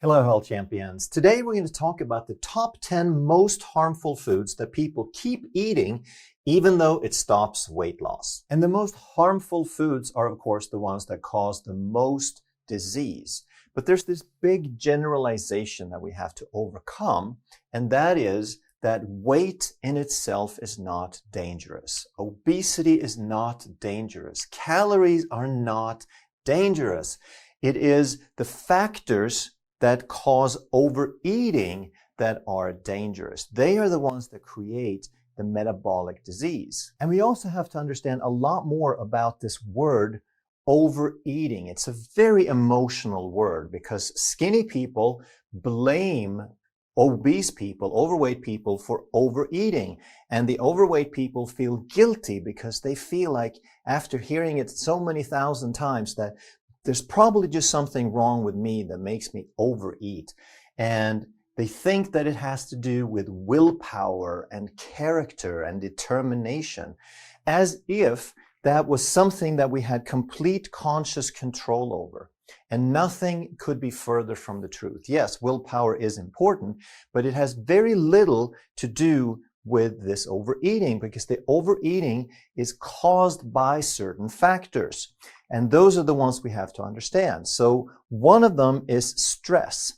Hello, health champions. Today we're going to talk about the top 10 most harmful foods that people keep eating even though it stops weight loss. And the most harmful foods are, of course, the ones that cause the most disease. But there's this big generalization that we have to overcome, and that is that weight in itself is not dangerous. Obesity is not dangerous. Calories are not dangerous. It is the factors that cause overeating that are dangerous. They are the ones that create the metabolic disease. And we also have to understand a lot more about this word overeating. It's a very emotional word because skinny people blame obese people, overweight people for overeating. And the overweight people feel guilty because they feel like after hearing it so many thousand times that there's probably just something wrong with me that makes me overeat. And they think that it has to do with willpower and character and determination, as if that was something that we had complete conscious control over. And nothing could be further from the truth. Yes, willpower is important, but it has very little to do with this overeating, because the overeating is caused by certain factors. And those are the ones we have to understand. So one of them is stress.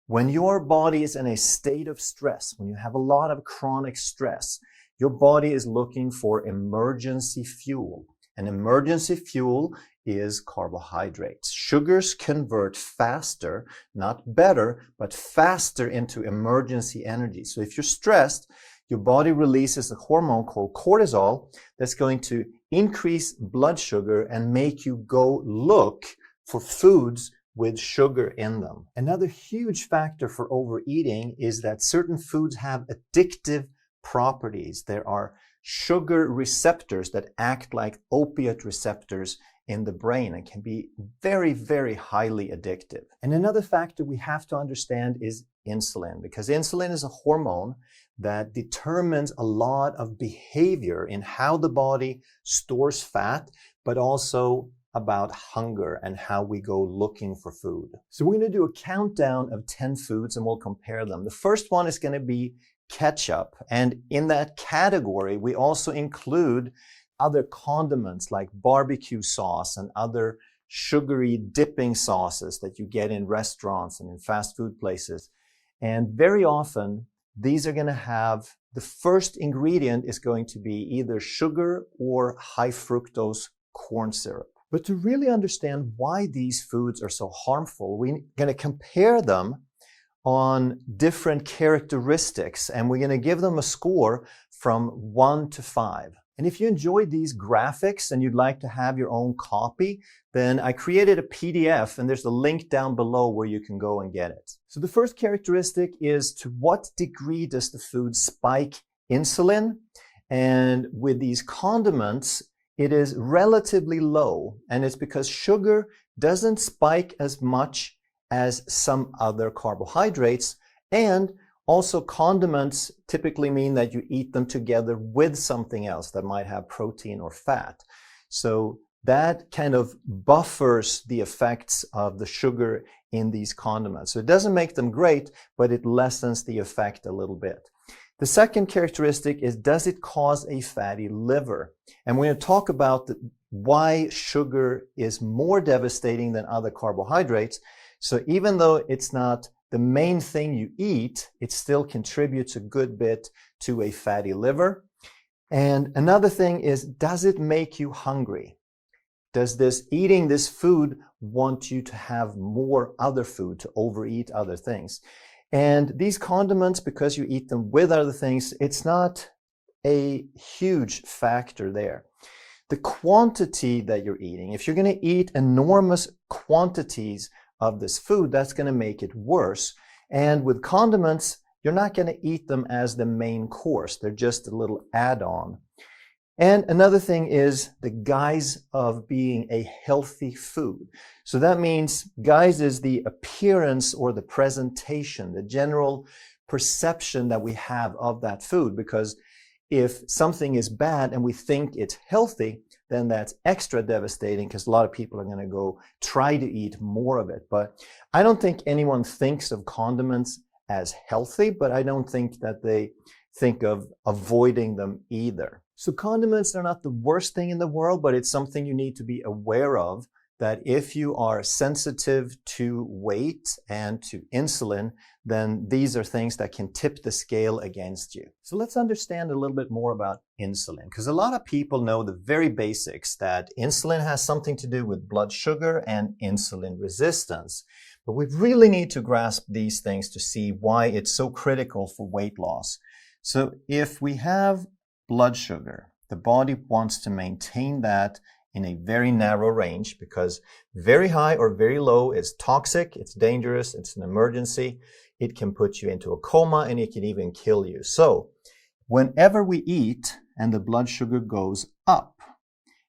When your body is in a state of stress, when you have a lot of chronic stress, your body is looking for emergency fuel. And emergency fuel is carbohydrates. Sugars convert faster, not better, but faster into emergency energy. So if you're stressed, your body releases a hormone called cortisol that's going to increase blood sugar and make you go look for foods with sugar in them. Another huge factor for overeating is that certain foods have addictive properties. There are sugar receptors that act like opiate receptors in the brain and can be very, very highly addictive. And another factor we have to understand is insulin, because insulin is a hormone that determines a lot of behavior in how the body stores fat, but also about hunger and how we go looking for food. So we're going to do a countdown of 10 foods and we'll compare them. The first one is going to be ketchup. And in that category, we also include other condiments like barbecue sauce and other sugary dipping sauces that you get in restaurants and in fast food places. And very often, these are going to have, the first ingredient is going to be either sugar or high fructose corn syrup. But to really understand why these foods are so harmful, we're going to compare them on different characteristics, and we're going to give them a score from 1 to 5. And if you enjoyed these graphics and you'd like to have your own copy, then I created a PDF and there's a link down below where you can go and get it. So the first characteristic is, to what degree does the food spike insulin? And with these condiments, it is relatively low, and it's because sugar doesn't spike as much as some other carbohydrates, and also condiments typically mean that you eat them together with something else that might have protein or fat. So that kind of buffers the effects of the sugar in these condiments. So it doesn't make them great, but it lessens the effect a little bit. The second characteristic is, does it cause a fatty liver? And we're going to talk about why sugar is more devastating than other carbohydrates. So even though it's not the main thing you eat, it still contributes a good bit to a fatty liver. And another thing is, does it make you hungry? Does eating this food want you to have more other food, to overeat other things? And these condiments, because you eat them with other things, it's not a huge factor there. The quantity that you're eating, if you're going to eat enormous quantities of this food, that's going to make it worse. And with condiments, you're not going to eat them as the main course. They're just a little add-on. And another thing is the guise of being a healthy food. So that means guise is the appearance or the presentation, the general perception that we have of that food. Because if something is bad and we think it's healthy, then that's extra devastating because a lot of people are going to go try to eat more of it. But I don't think anyone thinks of condiments as healthy, but I don't think that they think of avoiding them either. So condiments are not the worst thing in the world, but it's something you need to be aware of, that if you are sensitive to weight and to insulin, then these are things that can tip the scale against you. So let's understand a little bit more about insulin, because a lot of people know the very basics, that insulin has something to do with blood sugar and insulin resistance. But we really need to grasp these things to see why it's so critical for weight loss. So if we have blood sugar, the body wants to maintain that in a very narrow range, because very high or very low is toxic, it's dangerous, it's an emergency, it can put you into a coma, and it can even kill you. So whenever we eat and the blood sugar goes up,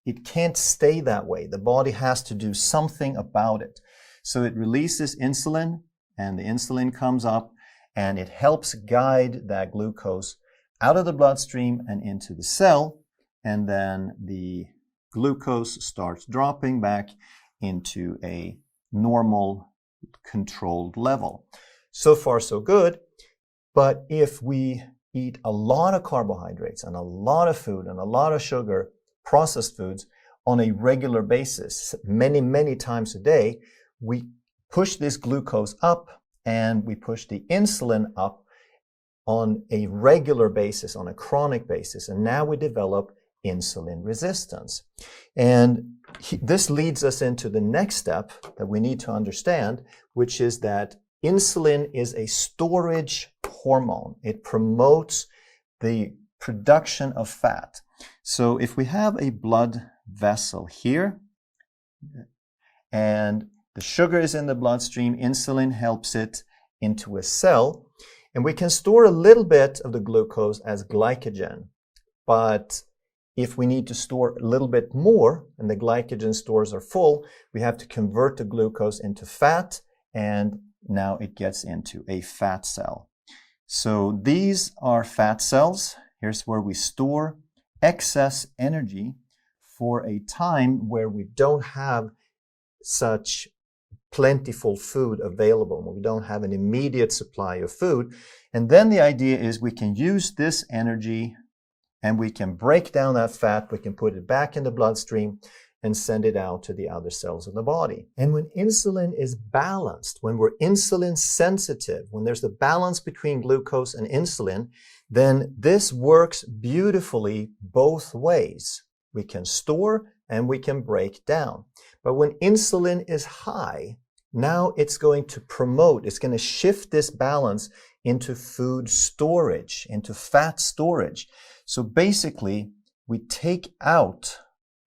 it can't stay that way. The body has to do something about it. So it releases insulin, and the insulin comes up, and it helps guide that glucose out of the bloodstream and into the cell, and then the glucose starts dropping back into a normal, controlled level. So far, so good. But if we eat a lot of carbohydrates and a lot of food and a lot of sugar, processed foods, on a regular basis, many, many times a day, we push this glucose up and we push the insulin up on a regular basis, on a chronic basis. And now we develop insulin resistance. And this leads us into the next step that we need to understand, which is that insulin is a storage hormone. It promotes the production of fat. So if we have a blood vessel here, and the sugar is in the bloodstream, insulin helps it into a cell, and we can store a little bit of the glucose as glycogen. But if we need to store a little bit more and the glycogen stores are full, we have to convert the glucose into fat, and now it gets into a fat cell. So these are fat cells. Here's where we store excess energy for a time where we don't have such plentiful food available, when we don't have an immediate supply of food. And then the idea is we can use this energy and we can break down that fat, we can put it back in the bloodstream and send it out to the other cells of the body. And when insulin is balanced, when we're insulin sensitive, when there's a balance between glucose and insulin, then this works beautifully both ways. We can store and we can break down. But when insulin is high, now it's going to promote, it's going to shift this balance into food storage, into fat storage. So basically, we take out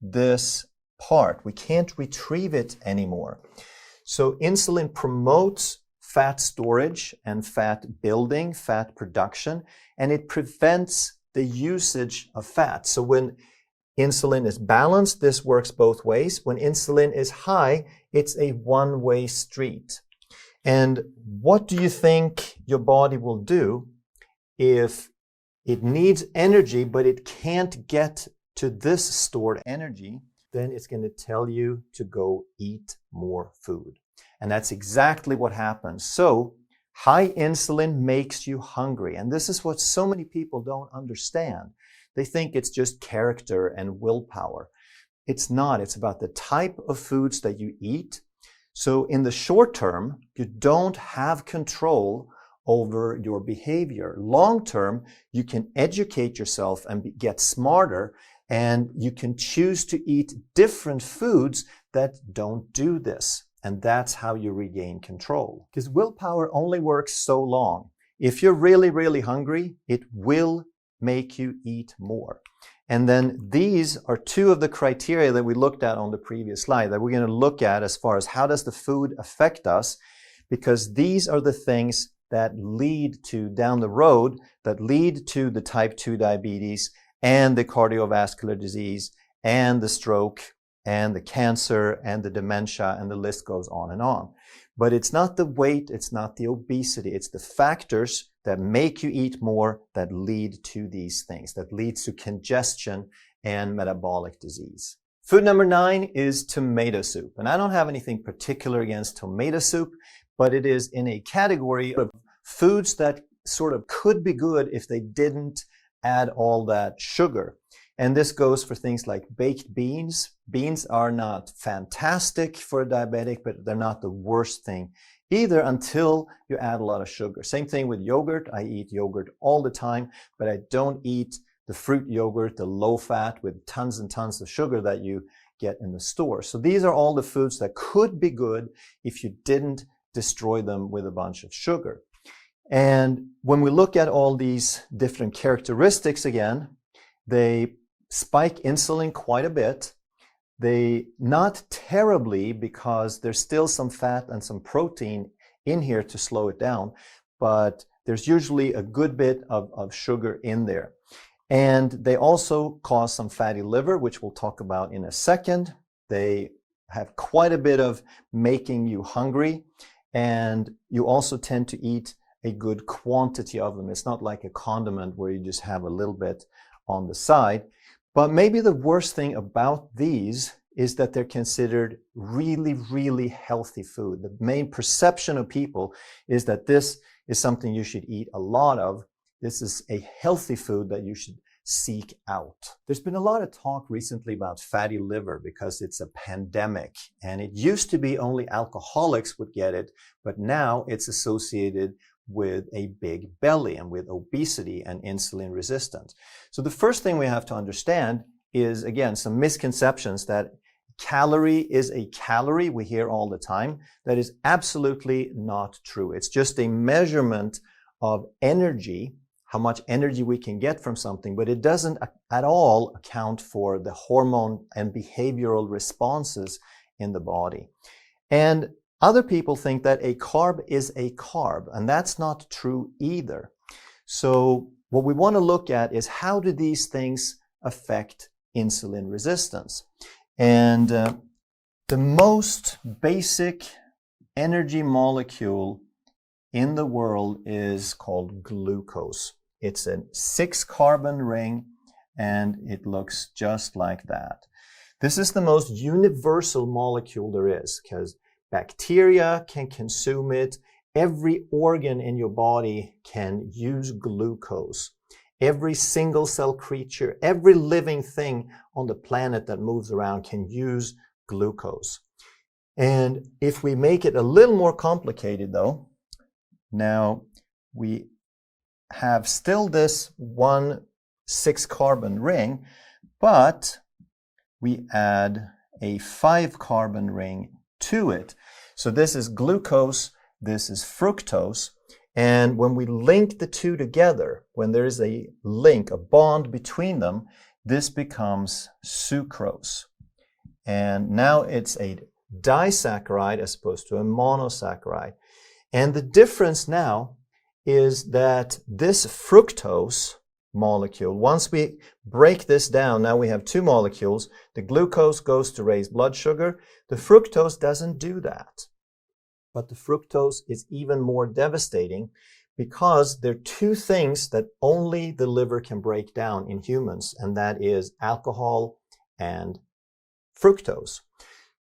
this part. We can't retrieve it anymore. So insulin promotes fat storage and fat building, fat production, and it prevents the usage of fat. So when insulin is balanced, this works both ways. When insulin is high, it's a one-way street. And what do you think your body will do if it needs energy, but it can't get to this stored energy? Then it's going to tell you to go eat more food. And that's exactly what happens. So high insulin makes you hungry. And this is what so many people don't understand. They think it's just character and willpower. It's not. It's about the type of foods that you eat. So in the short term, you don't have control over your behavior. Long term, you can educate yourself and get smarter, and you can choose to eat different foods that don't do this. And that's how you regain control. Because willpower only works so long. If you're really, really hungry, it will make you eat more. And then these are two of the criteria that we looked at on the previous slide that we're going to look at as far as how does the food affect us, because these are the things that lead to, down the road, that lead to the type 2 diabetes and the cardiovascular disease and the stroke and the cancer and the dementia, and the list goes on and on. But it's not the weight, it's not the obesity, it's the factors that make you eat more that lead to these things, that leads to congestion and metabolic disease. Food number 9 is tomato soup. And I don't have anything particular against tomato soup, but it is in a category of foods that sort of could be good if they didn't add all that sugar. And this goes for things like baked beans. Beans are not fantastic for a diabetic, but they're not the worst thing either until you add a lot of sugar. Same thing with yogurt. I eat yogurt all the time, but I don't eat the fruit yogurt, the low fat with tons and tons of sugar that you get in the store. So these are all the foods that could be good if you didn't destroy them with a bunch of sugar. And when we look at all these different characteristics again, they spike insulin quite a bit. They not terribly, because there's still some fat and some protein in here to slow it down, but there's usually a good bit of sugar in there. And they also cause some fatty liver, which we'll talk about in a second. They have quite a bit of making you hungry, and you also tend to eat a good quantity of them. It's not like a condiment where you just have a little bit on the side. But maybe the worst thing about these is that they're considered really, really healthy food. The main perception of people is that this is something you should eat a lot of. This is a healthy food that you should seek out. There's been a lot of talk recently about fatty liver because it's a pandemic, and it used to be only alcoholics would get it, but now it's associated with a big belly and with obesity and insulin resistance. So the first thing we have to understand is, again, some misconceptions that calorie is a calorie. We hear all the time. That is absolutely not true. It's just a measurement of energy, how much energy we can get from something, but it doesn't at all account for the hormone and behavioral responses in the body. And other people think that a carb is a carb, and that's not true either. So what we want to look at is, how do these things affect insulin resistance? And the most basic energy molecule in the world is called glucose. It's a 6-carbon ring, and it looks just like that. This is the most universal molecule there is, because bacteria can consume it. Every organ in your body can use glucose. Every single cell creature, every living thing on the planet that moves around can use glucose. And if we make it a little more complicated though, now we have still this 1 6-carbon ring, but we add a 5-carbon ring to it. So this is glucose, this is fructose, and when we link the two together, when there is a link, a bond between them, this becomes sucrose. And now it's a disaccharide as opposed to a monosaccharide. And the difference now is that this fructose molecule, once we break this down, now we have 2 molecules. The glucose goes to raise blood sugar. The fructose doesn't do that. But the fructose is even more devastating because there are 2 things that only the liver can break down in humans, and that is alcohol and fructose.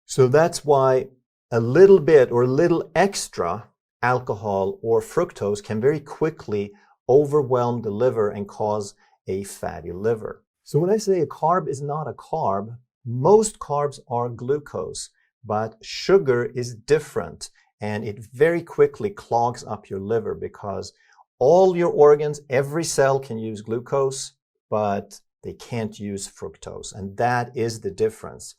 So that's why a little bit or a little extra alcohol or fructose can very quickly overwhelm the liver and cause a fatty liver. So when I say a carb is not a carb, most carbs are glucose, but sugar is different, and it very quickly clogs up your liver because all your organs, every cell can use glucose, but they can't use fructose, and that is the difference.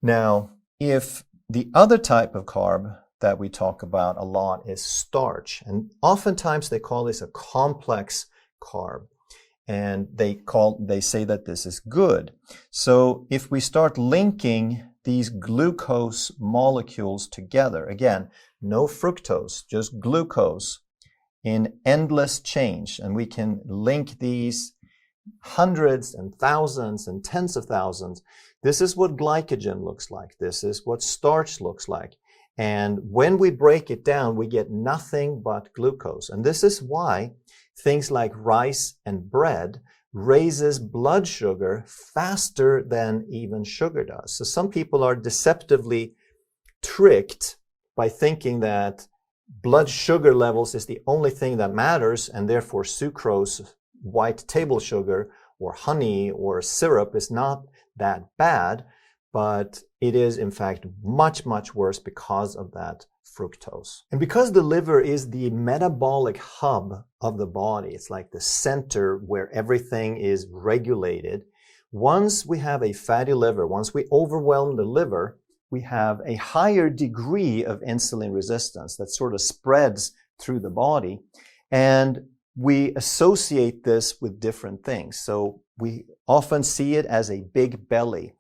Now, if the other type of carb that we talk about a lot is starch, and oftentimes they call this a complex carb, and they say that this is good. So if we start linking these glucose molecules together, again, no fructose, just glucose in endless change, and we can link these hundreds and thousands and tens of thousands. This is what glycogen looks like. This is what starch looks like. And when we break it down, we get nothing but glucose. And this is why things like rice and bread, raises blood sugar faster than even sugar does. So some people are deceptively tricked by thinking that blood sugar levels is the only thing that matters, and therefore sucrose, white table sugar, or honey or syrup is not that bad, but it is in fact much, much worse because of that fructose. And because the liver is the metabolic hub of the body, it's like the center where everything is regulated. Once we have a fatty liver, once we overwhelm the liver, we have a higher degree of insulin resistance that sort of spreads through the body. And we associate this with different things. So we often see it as a big belly.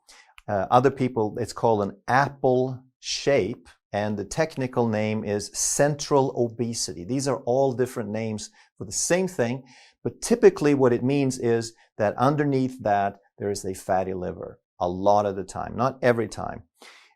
Other people, it's called an apple shape, and the technical name is central obesity. These are all different names for the same thing, but typically what it means is that underneath that there is a fatty liver a lot of the time, not every time.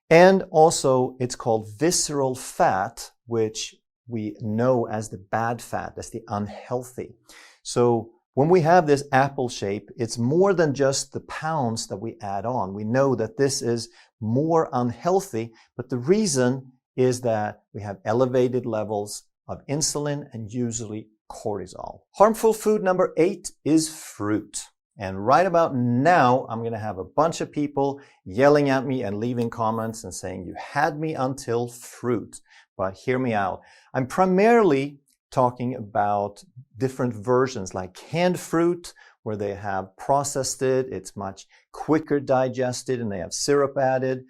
And also it's called visceral fat, which we know as the bad fat, as the unhealthy. So when we have this apple shape, it's more than just the pounds that we add on. We know that this is more unhealthy, but the reason is that we have elevated levels of insulin and usually cortisol. Harmful food number 8 is fruit. And right about now, I'm going to have a bunch of people yelling at me and leaving comments and saying, you had me until fruit. But hear me out. I'm primarily talking about different versions like canned fruit, where they have processed it, it's much quicker digested, and they have syrup added.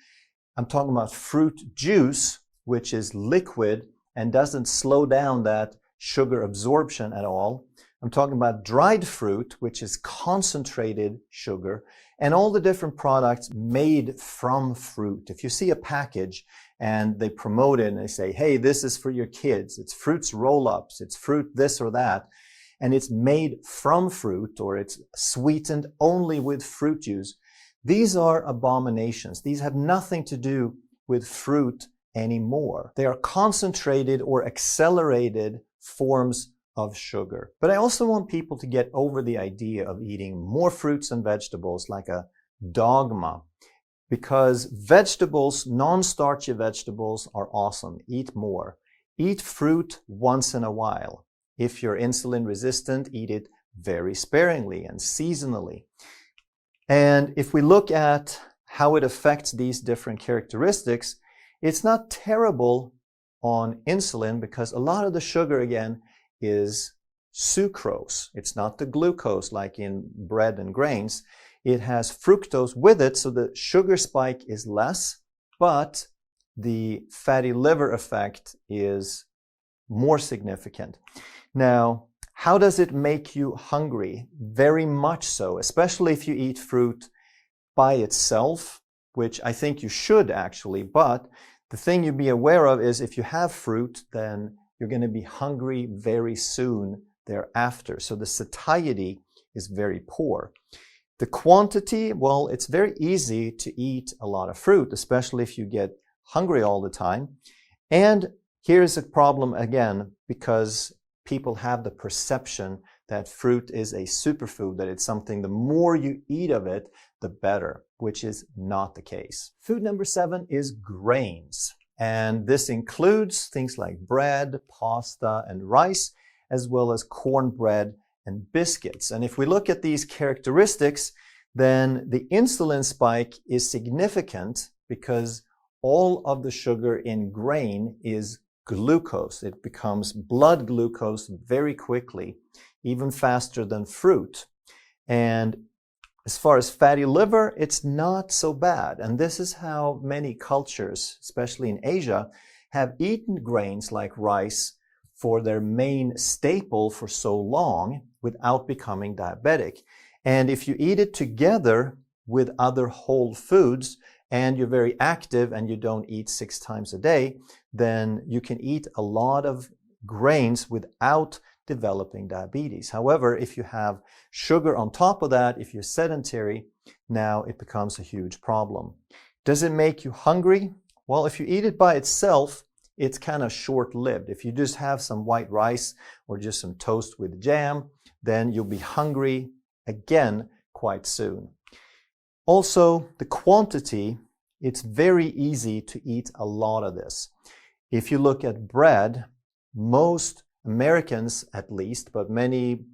I'm talking about fruit juice, which is liquid and doesn't slow down that sugar absorption at all. I'm talking about dried fruit, which is concentrated sugar, and all the different products made from fruit. If you see a package and they promote it and they say, hey, this is for your kids, it's fruits roll-ups, it's fruit this or that, and it's made from fruit, or it's sweetened only with fruit juice, these are abominations. These have nothing to do with fruit anymore. They are concentrated or accelerated forms of sugar. But I also want people to get over the idea of eating more fruits and vegetables like a dogma, because vegetables, non-starchy vegetables, are awesome. Eat more. Eat fruit once in a while. If you're insulin resistant, eat it very sparingly and seasonally. And if we look at how it affects these different characteristics, it's not terrible on insulin because a lot of the sugar, again, is sucrose. It's not the glucose like in bread and grains. It has fructose with it, so the sugar spike is less, but the fatty liver effect is more significant. Now, how does it make you hungry? Very much so, especially if you eat fruit by itself, which I think you should actually, but the thing you be aware of is if you have fruit, then you're going to be hungry very soon thereafter. So the satiety is very poor. The quantity, well, it's very easy to eat a lot of fruit, especially if you get hungry all the time. And here's a problem again, because people have the perception that fruit is a superfood, that it's something, the more you eat of it, the better, which is not the case. Food number 7 is grains. And this includes things like bread, pasta, and rice, as well as cornbread and biscuits. And if we look at these characteristics, then the insulin spike is significant because all of the sugar in grain is glucose. It becomes blood glucose very quickly, even faster than fruit. And as far as fatty liver, it's not so bad. And this is how many cultures, especially in Asia, have eaten grains like rice for their main staple for so long without becoming diabetic. And if you eat it together with other whole foods and you're very active and you don't eat 6 times a day, then you can eat a lot of grains without developing diabetes. However, if you have sugar on top of that, if you're sedentary, now it becomes a huge problem. Does it make you hungry? Well, if you eat it by itself, it's kind of short-lived. If you just have some white rice or just some toast with jam, then you'll be hungry again quite soon. Also, the quantity, it's very easy to eat a lot of this. If you look at bread, most Americans at least, but many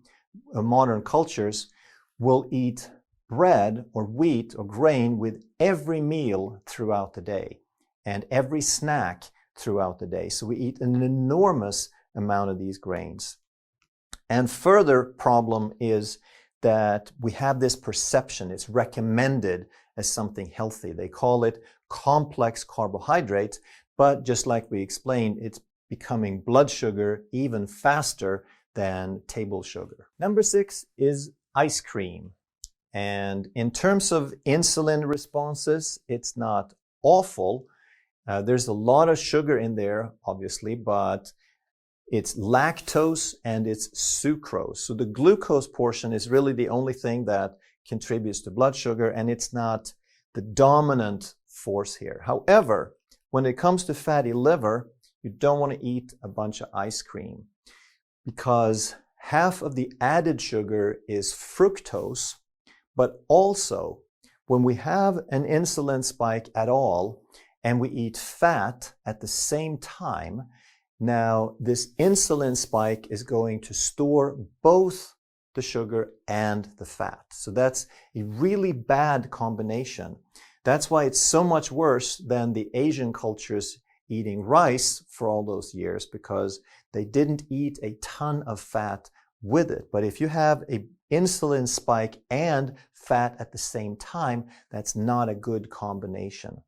modern cultures will eat bread or wheat or grain with every meal throughout the day and every snack throughout the day. So we eat an enormous amount of these grains. And further problem is that we have this perception, it's recommended as something healthy. They call it complex carbohydrates, but just like we explained, it's becoming blood sugar even faster than table sugar. Number 6 is ice cream. And in terms of insulin responses, it's not awful. There's a lot of sugar in there, obviously, but it's lactose and it's sucrose. So the glucose portion is really the only thing that contributes to blood sugar, and it's not the dominant force here. However, when it comes to fatty liver, you don't want to eat a bunch of ice cream because half of the added sugar is fructose, but also when we have an insulin spike at all and we eat fat at the same time, now this insulin spike is going to store both the sugar and the fat. So that's a really bad combination. That's why it's so much worse than the Asian cultures eating rice for all those years, because they didn't eat a ton of fat with it. But if you have an insulin spike and fat at the same time, that's not a good combination.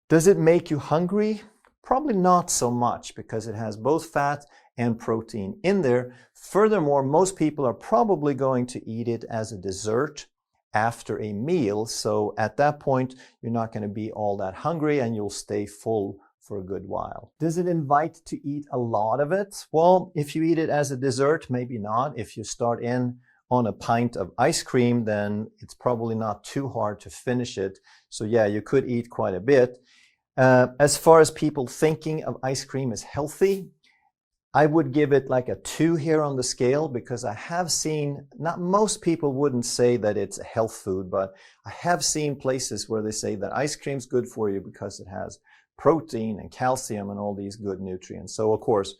Does it make you hungry? Probably not so much, because it has both fat and protein in there. Furthermore, most people are probably going to eat it as a dessert after a meal. So at that point, you're not going to be all that hungry and you'll stay full for a good while. Does it invite to eat a lot of it? Well, if you eat it as a dessert, maybe not. If you start in on a pint of ice cream, then it's probably not too hard to finish it. So yeah, you could eat quite a bit. As far as people thinking of ice cream as healthy, I would give it like a 2 here on the scale, because I have seen, not most people wouldn't say that it's a health food, but I have seen places where they say that ice cream's good for you because it has protein and calcium and all these good nutrients. So of course,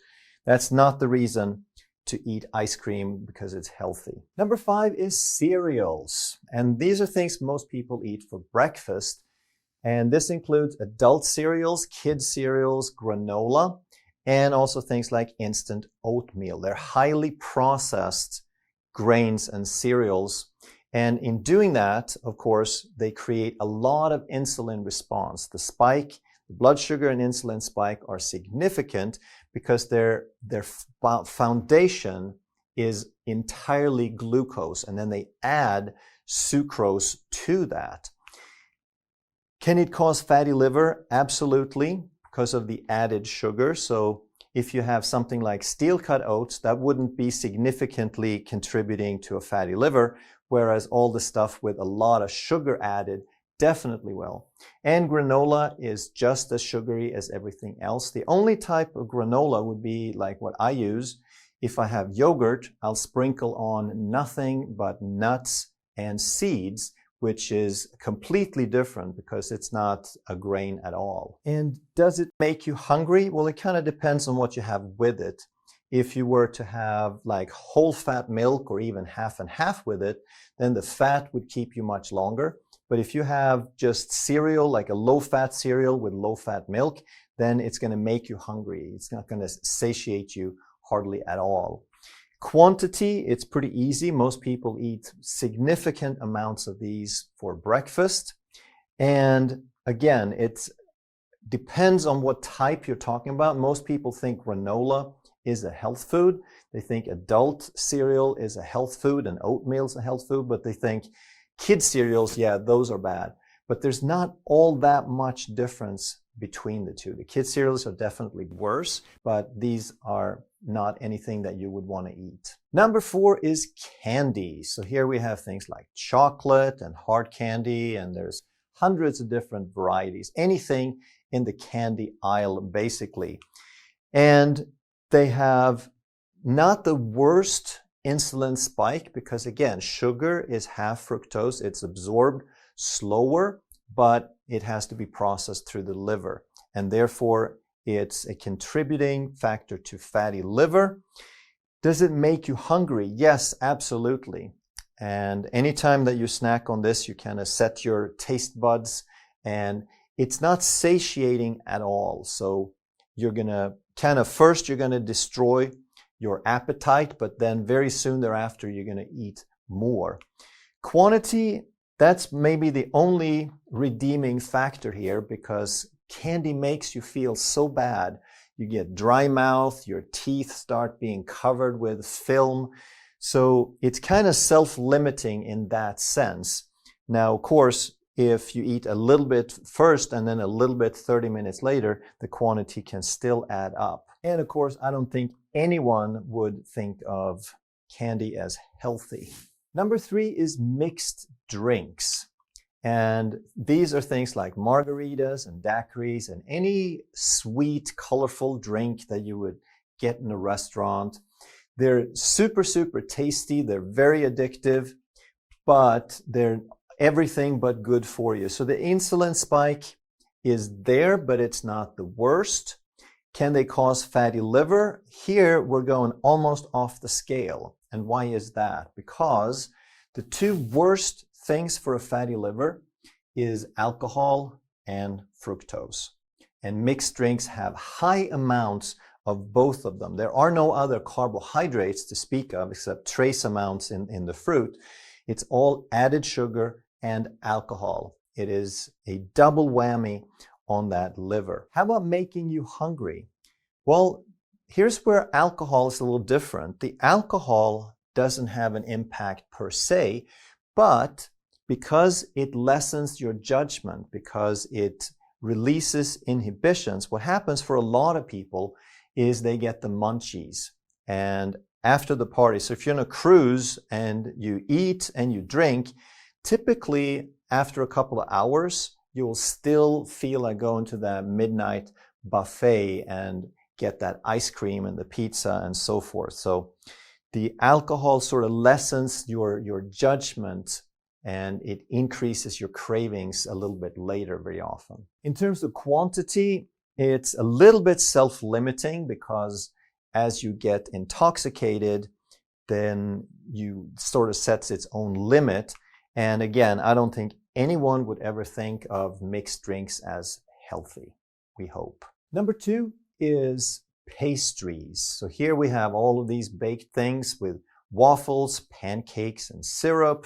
that's not the reason to eat ice cream because it's healthy. Number 5 is cereals. And these are things most people eat for breakfast. And this includes adult cereals, kids cereals, granola, and also things like instant oatmeal. They're highly processed grains and cereals. And in doing that, of course, they create a lot of insulin response. The spike, the blood sugar and insulin spike are significant because their foundation is entirely glucose, and then they add sucrose to that. Can it cause fatty liver? Absolutely, because of the added sugar. So if you have something like steel-cut oats, that wouldn't be significantly contributing to a fatty liver, whereas all the stuff with a lot of sugar added definitely will. And granola is just as sugary as everything else. The only type of granola would be like what I use. If I have yogurt, I'll sprinkle on nothing but nuts and seeds, which is completely different because it's not a grain at all. And does it make you hungry? Well, it kind of depends on what you have with it. If you were to have like whole fat milk or even half and half with it, then the fat would keep you much longer. But if you have just cereal, like a low-fat cereal with low-fat milk, then it's going to make you hungry. It's not going to satiate you hardly at all. Quantity, it's pretty easy. Most people eat significant amounts of these for breakfast. And again, it depends on what type you're talking about. Most people think granola is a health food. They think adult cereal is a health food and oatmeal is a health food, but they think kid cereals, yeah, those are bad. But there's not all that much difference between the two. The kid cereals are definitely worse, but these are not anything that you would want to eat. Number 4 is candy. So here we have things like chocolate and hard candy, and there's hundreds of different varieties, anything in the candy aisle basically. And they have not the worst insulin spike because, again, sugar is half fructose. It's absorbed slower, but it has to be processed through the liver. And therefore, it's a contributing factor to fatty liver. Does it make you hungry? Yes, absolutely. And anytime that you snack on this, you kind of set your taste buds, and it's not satiating at all. So you're going to first you're going to destroy your appetite, but then very soon thereafter, you're going to eat more. Quantity, that's maybe the only redeeming factor here, because candy makes you feel so bad. You get dry mouth, your teeth start being covered with film. So it's kind of self-limiting in that sense. Now, of course, if you eat a little bit first and then a little bit 30 minutes later, the quantity can still add up. And of course, I don't think anyone would think of candy as healthy. Number 3 is mixed drinks. And these are things like margaritas and daiquiris and any sweet, colorful drink that you would get in a restaurant. They're super, super tasty. They're very addictive, but they're everything but good for you. So the insulin spike is there, but it's not the worst. Can they cause fatty liver? Here, we're going almost off the scale. And why is that? Because the 2 worst things for a fatty liver is alcohol and fructose. And mixed drinks have high amounts of both of them. There are no other carbohydrates to speak of except trace amounts in the fruit. It's all added sugar and alcohol. It is a double whammy on that liver. How about making you hungry? Well, here's where alcohol is a little different. The alcohol doesn't have an impact per se, but because it lessens your judgment, because it releases inhibitions, what happens for a lot of people is they get the munchies. And after the party, so if you're on a cruise and you eat and you drink, typically after a couple of hours, you will still feel like going to that midnight buffet and get that ice cream and the pizza and so forth. So the alcohol sort of lessens your judgment, and it increases your cravings a little bit later very often. In terms of quantity, it's a little bit self-limiting because as you get intoxicated, then you sort of sets its own limit. And again, I don't think anyone would ever think of mixed drinks as healthy, we hope. Number 2 is pastries. So here we have all of these baked things with waffles, pancakes, and syrup.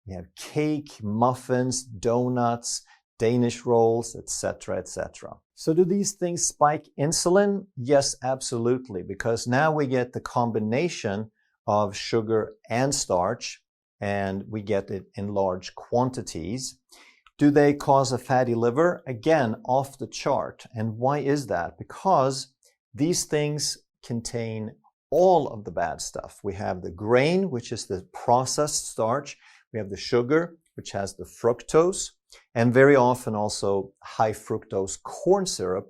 We have cake, muffins, donuts, Danish rolls, etc., etc. So do these things spike insulin? Yes, absolutely, because now we get the combination of sugar and starch, and we get it in large quantities. Do they cause a fatty liver? Again, off the chart. And why is that? Because these things contain all of the bad stuff. We have the grain, which is the processed starch. We have the sugar, which has the fructose, and very often also high fructose corn syrup,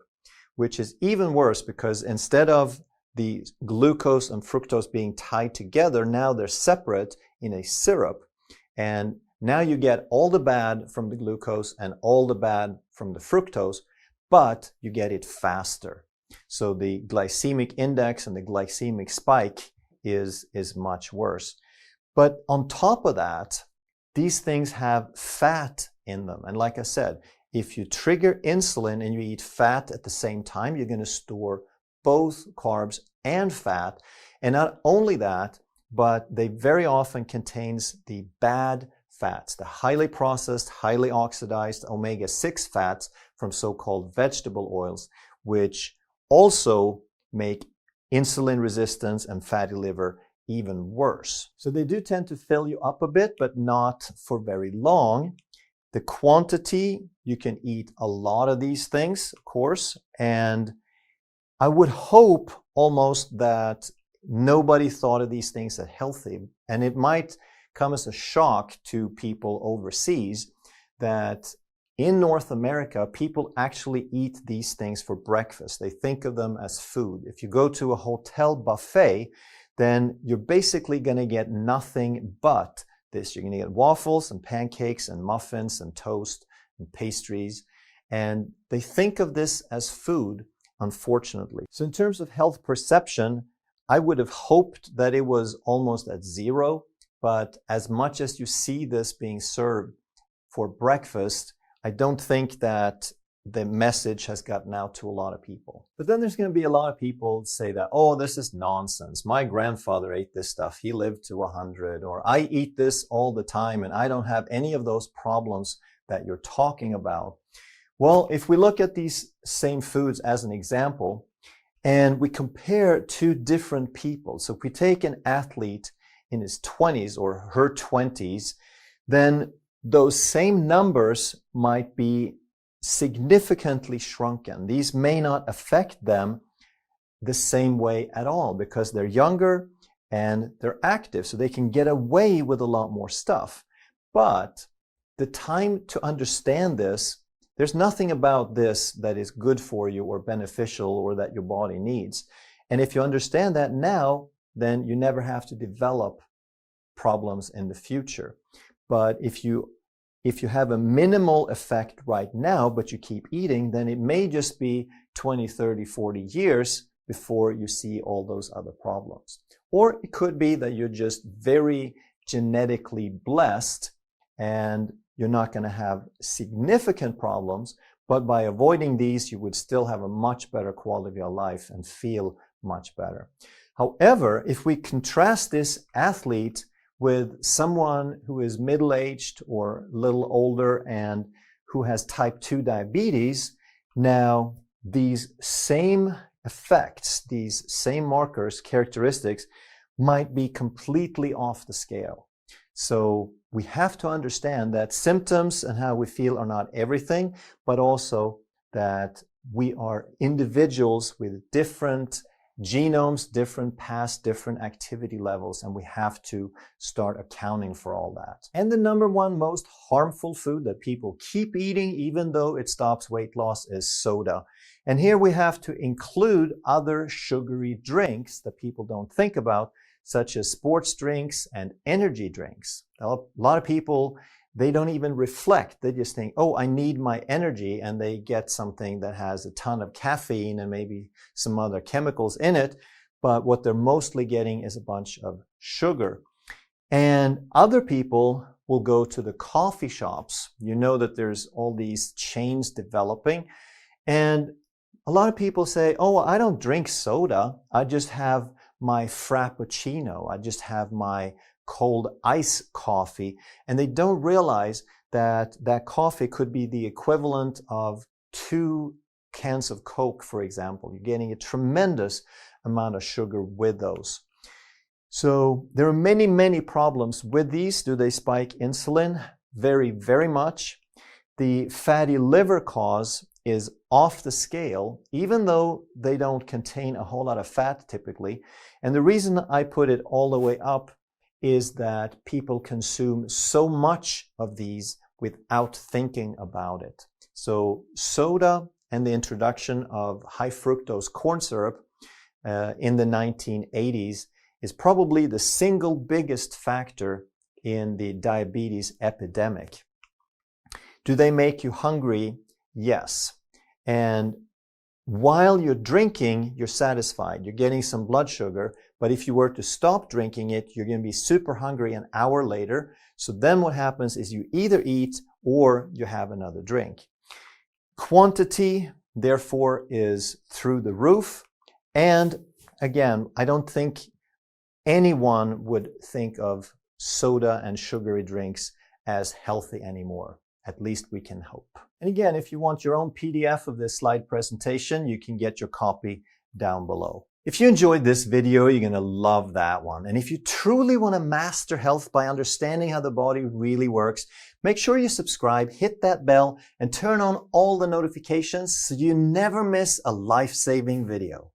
which is even worse because instead of the glucose and fructose being tied together, now they're separate in a syrup. And now you get all the bad from the glucose and all the bad from the fructose, but you get it faster. So the glycemic index and the glycemic spike is much worse. But on top of that, these things have fat in them. And like I said, if you trigger insulin and you eat fat at the same time, you're going to store both carbs and fat. And not only that, but they very often contains the bad fats, the highly processed, highly oxidized omega-6 fats from so-called vegetable oils, which also make insulin resistance and fatty liver even worse. So they do tend to fill you up a bit, but not for very long. The quantity, you can eat a lot of these things, of course, and I would hope almost that nobody thought of these things as healthy. And it might come as a shock to people overseas that in North America, people actually eat these things for breakfast. They think of them as food. If you go to a hotel buffet, then you're basically going to get nothing but this. You're going to get waffles and pancakes and muffins and toast and pastries. And they think of this as food, unfortunately. So in terms of health perception, I would have hoped that it was almost at zero, but as much as you see this being served for breakfast, I don't think that the message has gotten out to a lot of people. But then there's going to be a lot of people say that, oh, this is nonsense. My grandfather ate this stuff. He lived to 100. Or I eat this all the time and I don't have any of those problems that you're talking about. Well, if we look at these same foods as an example, and we compare two different people. So if we take an athlete in his 20s or her 20s, then those same numbers might be significantly shrunken. These may not affect them the same way at all because they're younger and they're active, so they can get away with a lot more stuff. But the time to understand this, there's nothing about this that is good for you or beneficial or that your body needs. And if you understand that now, then you never have to develop problems in the future. But if you have a minimal effect right now, but you keep eating, then it may just be 20, 30, 40 years before you see all those other problems. Or it could be that you're just very genetically blessed and you're not going to have significant problems, but by avoiding these, you would still have a much better quality of life and feel much better. However, if we contrast this athlete with someone who is middle-aged or a little older and who has type 2 diabetes, now these same effects, these same markers, characteristics, might be completely off the scale. So we have to understand that symptoms and how we feel are not everything, but also that we are individuals with different genomes, different past, different activity levels, and we have to start accounting for all that. And the number one most harmful food that people keep eating, even though it stops weight loss, is soda. And here we have to include other sugary drinks that people don't think about, such as sports drinks and energy drinks. A lot of people, they don't even reflect. They just think, oh, I need my energy, and they get something that has a ton of caffeine and maybe some other chemicals in it, but what they're mostly getting is a bunch of sugar. And other people will go to the coffee shops. You know that there's all these chains developing, and a lot of people say, oh, I don't drink soda. I just have my frappuccino. I just have my cold ice coffee. And they don't realize that that coffee could be the equivalent of 2 cans of Coke, for example. You're getting a tremendous amount of sugar with those. So there are many, many problems with these. Do they spike insulin? Very, very much. The fatty liver cause is off the scale, even though they don't contain a whole lot of fat typically. And the reason I put it all the way up is that people consume so much of these without thinking about it. So soda and the introduction of high fructose corn syrup in the 1980s is probably the single biggest factor in the diabetes epidemic. Do they make you hungry? Yes. And while you're drinking, you're satisfied. You're getting some blood sugar. But if you were to stop drinking it, you're going to be super hungry an hour later. So then what happens is you either eat or you have another drink. Quantity, therefore, is through the roof. And again, I don't think anyone would think of soda and sugary drinks as healthy anymore. At least we can hope. And again, if you want your own PDF of this slide presentation, you can get your copy down below. If you enjoyed this video, you're going to love that one. And if you truly want to master health by understanding how the body really works, make sure you subscribe, hit that bell, and turn on all the notifications so you never miss a life-saving video.